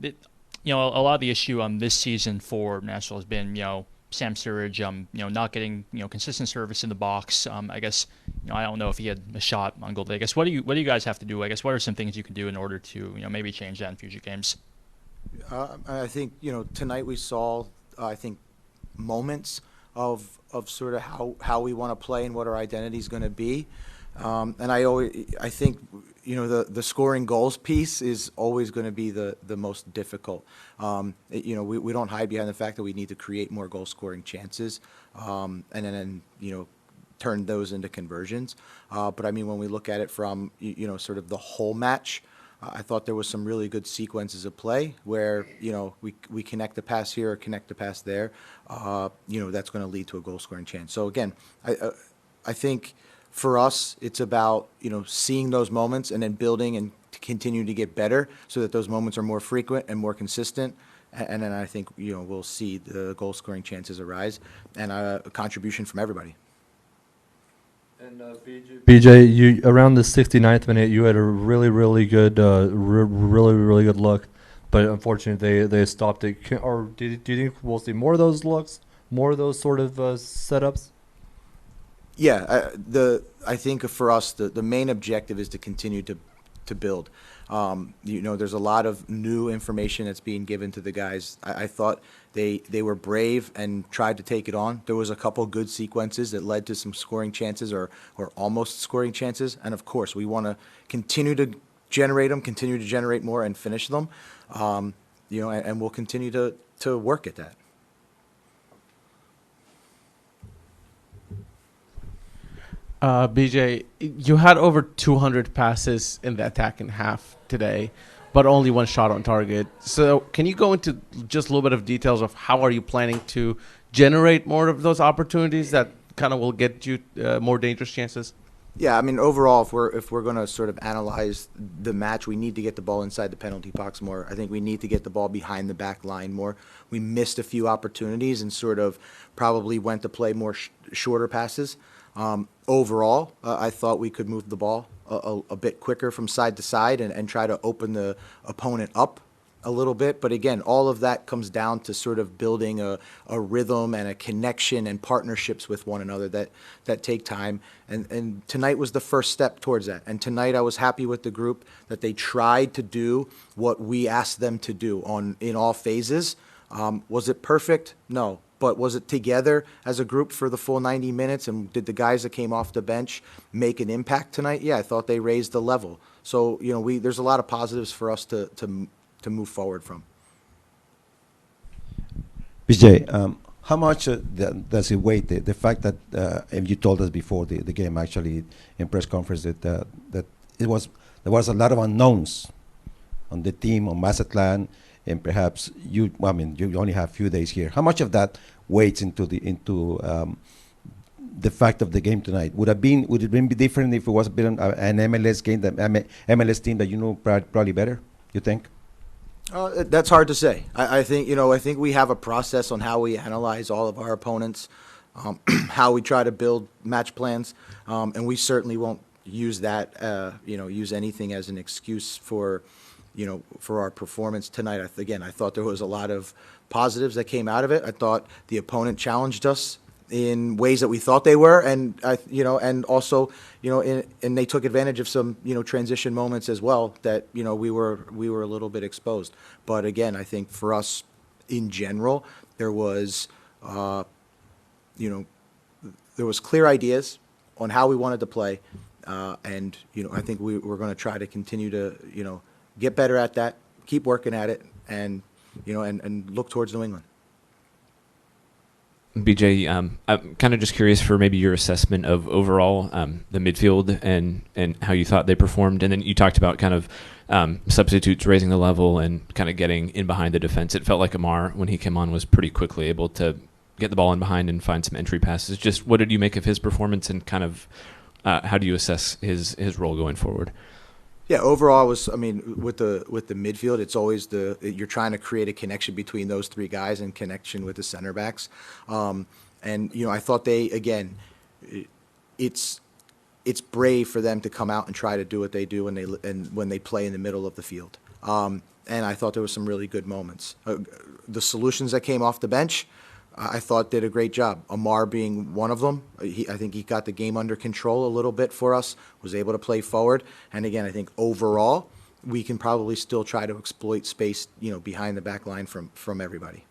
a lot of the issue this season for Nashville has been, Sam Sturridge, not getting, consistent service in the box. I guess, I don't know if he had a shot on goal. I guess what do you guys have to do? I guess what are some things you can do in order to, maybe change that in future games? I think tonight we saw I think moments of sort of how we want to play and what our identity is going to be. And I think the scoring goals piece is always going to be the most difficult. We don't hide behind the fact that we need to create more goal scoring chances, and then turn those into conversions. But I mean, when we look at it from sort of the whole match, I thought there was some really good sequences of play where we connect the pass here or connect the pass there. That's going to lead to a goal scoring chance. So again, I think for us it's about seeing those moments and then building and continuing to get better so that those moments are more frequent and more consistent. And then I think we'll see the goal scoring chances arise and a contribution from everybody. And BJ, you around the 69th minute, you had a really good, really good look, but unfortunately they stopped it. Do you think we'll see more of those looks, more of those sort of setups? Yeah, I think for us the main objective is to continue to build. There's a lot of new information that's being given to the guys. I thought they were brave and tried to take it on. There was a couple good sequences that led to some scoring chances or almost scoring chances. And of course, we want to continue to generate them, continue to generate more, and finish them. And we'll continue to work at that. BJ, you had over 200 passes in the attacking half today, but only one shot on target. So can you go into just a little bit of details of how are you planning to generate more of those opportunities that kind of will get you more dangerous chances? Yeah, I mean, overall, if we're going to sort of analyze the match, we need to get the ball inside the penalty box more. I think we need to get the ball behind the back line more. We missed a few opportunities and sort of probably went to play more shorter passes. Overall, I thought we could move the ball a bit quicker from side to side and try to open the opponent up a little bit. But again, all of that comes down to sort of building a rhythm and a connection and partnerships with one another that take time. And tonight was the first step towards that. And tonight I was happy with the group that they tried to do what we asked them to do in all phases. Was it perfect? No. But was it together as a group for the full 90 minutes? And did the guys that came off the bench make an impact tonight? Yeah, I thought they raised the level. So, there's a lot of positives for us to move forward from. BJ, how much does it weigh the fact that, and you told us before the game actually in press conference that there was a lot of unknowns on the team, on Mazatlán, and perhaps you only have a few days here. How much of that weighs into the fact of the game tonight? Would it be different if it was an MLS game, the MLS team that probably better? You think? That's hard to say. I think we have a process on how we analyze all of our opponents, how we try to build match plans, and we certainly won't use that. Use anything as an excuse for our performance tonight. I thought there was a lot of positives that came out of it. I thought the opponent challenged us in ways that we thought they were, and also, and they took advantage of some, transition moments as well that, we were a little bit exposed. But again, I think for us in general, there was clear ideas on how we wanted to play, and I think we're going to try to continue to, get better at that, keep working at it, and and look towards New England. BJ, I'm kind of just curious for maybe your assessment of overall the midfield and how you thought they performed. And then you talked about kind of substitutes raising the level and kind of getting in behind the defense. It felt like Amar, when he came on, was pretty quickly able to get the ball in behind and find some entry passes. Just what did you make of his performance, and kind of how do you assess his role going forward? Yeah, overall, with the midfield, it's always you're trying to create a connection between those three guys and connection with the center backs. And I thought it's brave for them to come out and try to do what they do when they play in the middle of the field. and I thought there were some really good moments. The solutions that came off the bench, I thought did a great job. Amar being one of them. I think he got the game under control a little bit for us, was able to play forward. And again, I think overall, we can probably still try to exploit space, behind the back line from everybody.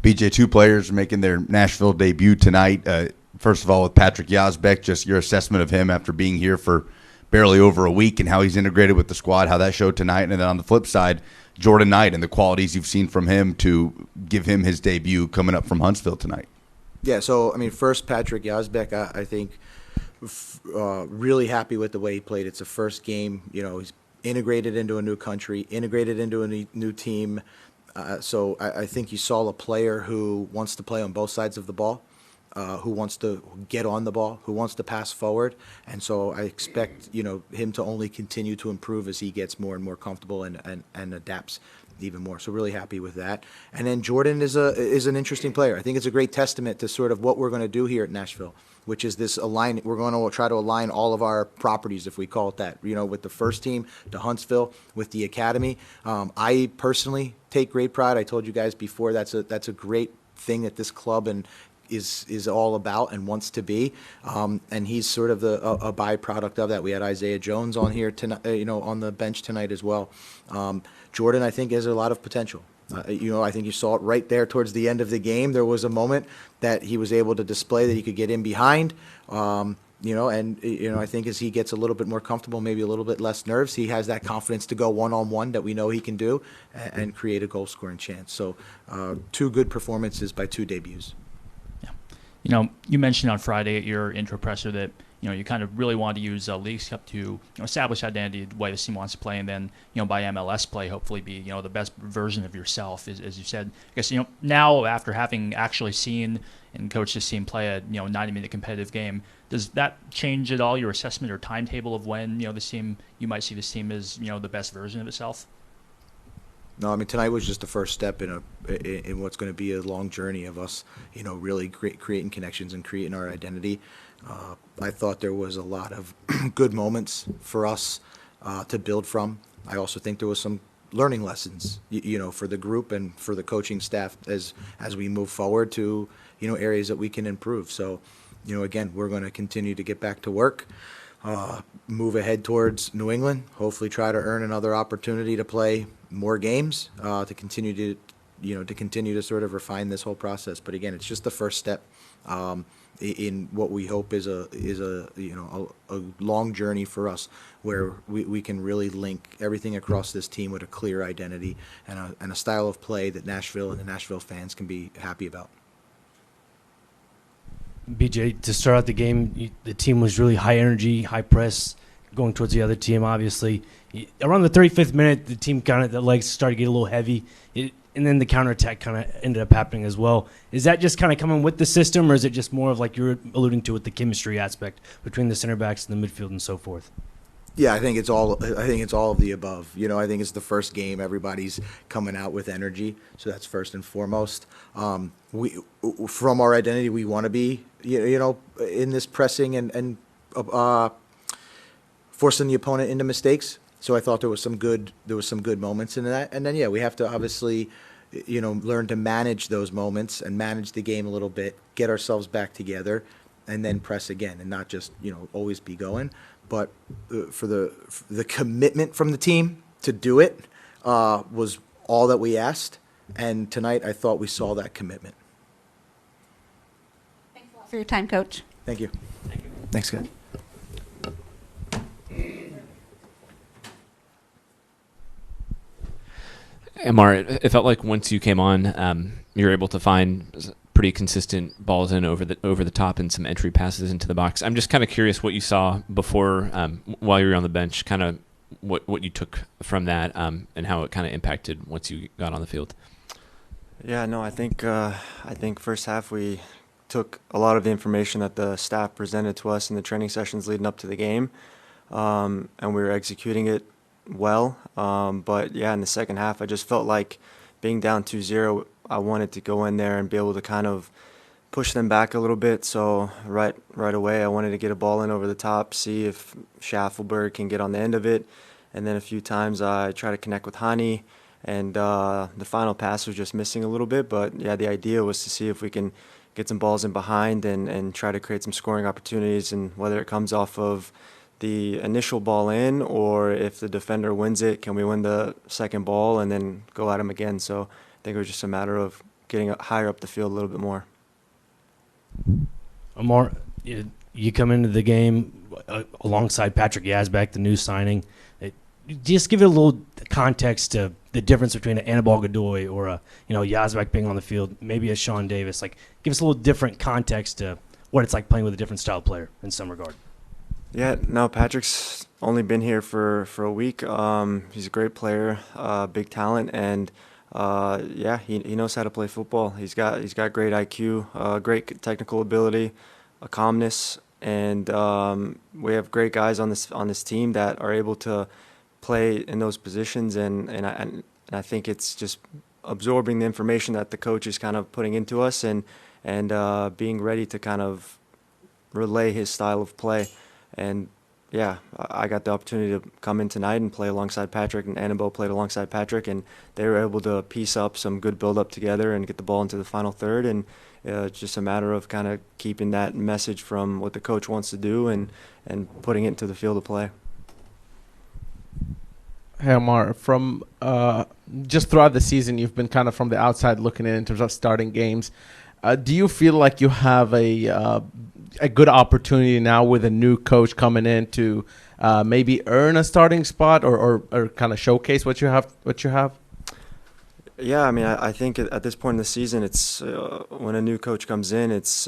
BJ, two players making their Nashville debut tonight. First of all, with Patrick Yazbek, just your assessment of him after being here for barely over a week and how he's integrated with the squad, how that showed tonight. And then on the flip side, Jordan Knight and the qualities you've seen from him to give him his debut coming up from Huntsville tonight. Yeah, so, first, Patrick Yazbek, I think really happy with the way he played. It's a first game. He's integrated into a new country, integrated into a new team. So I think you saw a player who wants to play on both sides of the ball, who wants to get on the ball, who wants to pass forward. And so I expect, him to only continue to improve as he gets more and more comfortable and adapts even more. So really happy with that. And then Jordan is an interesting player. I think it's a great testament to sort of what we're going to do here at Nashville, which is this align. We're going to try to align all of our properties, if we call it that, with the first team, to Huntsville, with the academy. I personally take great pride. I told you guys before that's a great thing that this club is all about and wants to be, and he's sort of a byproduct of that. We had Isaiah Jones on here tonight, on the bench tonight as well. Jordan, I think, has a lot of potential. I think you saw it right there towards the end of the game. There was a moment that he was able to display that he could get in behind. I think as he gets a little bit more comfortable, maybe a little bit less nerves, he has that confidence to go one-on-one that we know he can do and create a goal-scoring chance. So, two good performances by two debuts. You mentioned on Friday at your intro presser that you kind of really want to use Leagues Cup to establish identity, the way the team wants to play, and then by MLS play, hopefully be the best version of yourself, as you said. I guess now after having actually seen and coached this team play a 90-minute competitive game, does that change at all your assessment or timetable of when you might see this team as the best version of itself? No, tonight was just the first step in what's going to be a long journey of us, really creating connections and creating our identity. I thought there was a lot of good moments for us to build from. I also think there was some learning lessons, for the group and for the coaching staff as we move forward to, areas that we can improve. So, again, we're going to continue to get back to work. Move ahead towards New England, hopefully try to earn another opportunity to play more games, to continue to sort of refine this whole process. But again, it's just the first step in what we hope is a long journey for us, where we can really link everything across this team with a clear identity and a style of play that Nashville and the Nashville fans can be happy about. BJ, to start out the game, the team was really high energy, high press, going towards the other team, obviously. Around the 35th minute, the team the legs started to get a little heavy, and then the counterattack kind of ended up happening as well. Is that just kind of coming with the system, or is it just more of, like you were alluding to, with the chemistry aspect between the center backs and the midfield and so forth? Yeah, I think it's all of the above. I think it's the first game. Everybody's coming out with energy, so that's first and foremost. We, from our identity, we want to be, in this pressing and forcing the opponent into mistakes. So I thought there was some good moments in that. And then we have to obviously, learn to manage those moments and manage the game a little bit, get ourselves back together, and then press again, and not just always be going. But for the commitment from the team to do it was all that we asked. And tonight I thought we saw that commitment. Thanks a lot for your time, Coach. Thank you. Thanks, guys. Amar, it felt like once you came on, you were able to find pretty consistent balls in over the top and some entry passes into the box. I'm just kind of curious what you saw before, while you were on the bench, kind of what you took from that, and how it kind of impacted once you got on the field. Yeah, no, I think first half we took a lot of the information that the staff presented to us in the training sessions leading up to the game, and we were executing it well. But yeah, in the second half, I just felt like being down 2-0, I wanted to go in there and be able to kind of push them back a little bit. So right away, I wanted to get a ball in over the top, see if Schaffelberg can get on the end of it. and then a few times I try to connect with Hani, and the final pass was just missing a little bit. But yeah, the idea was to see if we can get some balls in behind and try to create some scoring opportunities, and whether it comes off of the initial ball in, or if the defender wins it, can we win the second ball and then go at him again? So I think it was just a matter of getting higher up the field a little bit more. Amar, you come into the game alongside Patrick Yazbek, the new signing. Just give it a little context to the difference between an Anibal Godoy or a Yazbek being on the field, maybe a Sean Davis. Like, give us a little different context to what it's like playing with a different style player in some regard. Yeah, no, Patrick's only been here for a week. He's a great player, big talent, and yeah, he knows how to play football. He's got great IQ, great technical ability, a calmness, and we have great guys on this team that are able to play in those positions, and I think it's just absorbing the information that the coach is kind of putting into us, and being ready to kind of relay his style of play. And yeah, I got the opportunity to come in tonight and play alongside Patrick, and Annabelle played alongside Patrick, and they were able to piece up some good build-up together and get the ball into the final third. And it's just a matter of kind of keeping that message from what the coach wants to do and putting it into the field of play. Hey, Amar, from just throughout the season, you've been kind of from the outside looking in terms of starting games. Do you feel like you have a good opportunity now with a new coach coming in to maybe earn a starting spot or kind of showcase what you have? Yeah, I mean, I think at this point in the season, it's when a new coach comes in, it's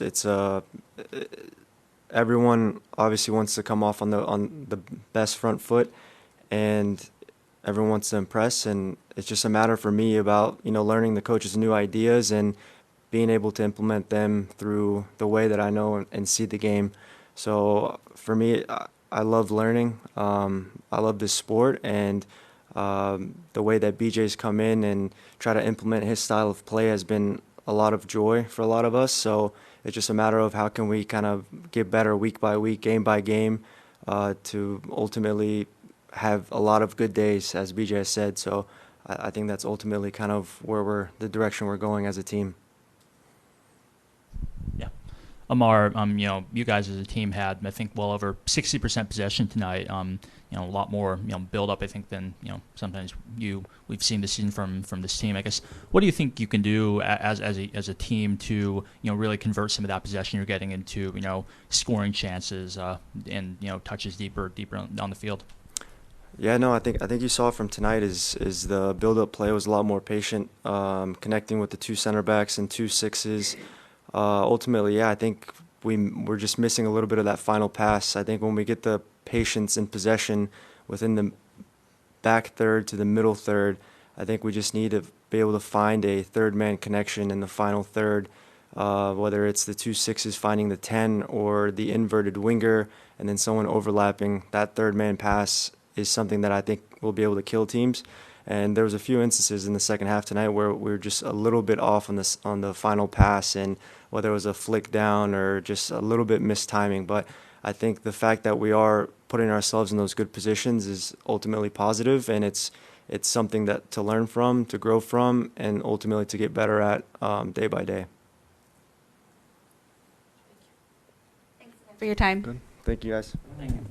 everyone obviously wants to come off on the best front foot, and everyone wants to impress, and it's just a matter for me about learning the coach's new ideas and being able to implement them through the way that I know and see the game. So for me, I love learning. I love this sport, and the way that BJ's come in and try to implement his style of play has been a lot of joy for a lot of us. So it's just a matter of how can we kind of get better week by week, game by game, to ultimately have a lot of good days, as BJ has said. So I think that's ultimately kind of where the direction we're going as a team. Yeah. Amar, you guys as a team had, I think, well over 60% possession tonight. A lot more, build up, I think, than sometimes we've seen this season from this team. I guess, what do you think you can do as a team to really convert some of that possession you're getting into scoring chances and touches deeper on the field? Yeah, no, I think you saw from tonight is the build-up play was a lot more patient, connecting with the two center backs and 2 6s. Ultimately, yeah, I think we're just missing a little bit of that final pass. I think when we get the patience in possession within the back third to the middle third, I think we just need to be able to find a third-man connection in the final third, whether it's the 2 6s finding the 10 or the inverted winger and then someone overlapping. That third-man pass is something that I think will be able to kill teams. And there was a few instances in the second half tonight where we were just a little bit off on the final pass, and whether it was a flick down or just a little bit missed timing. But I think the fact that we are putting ourselves in those good positions is ultimately positive, and it's something that to learn from, to grow from, and ultimately to get better at day by day. Thanks for your time. Good. Thank you, guys. Thank you.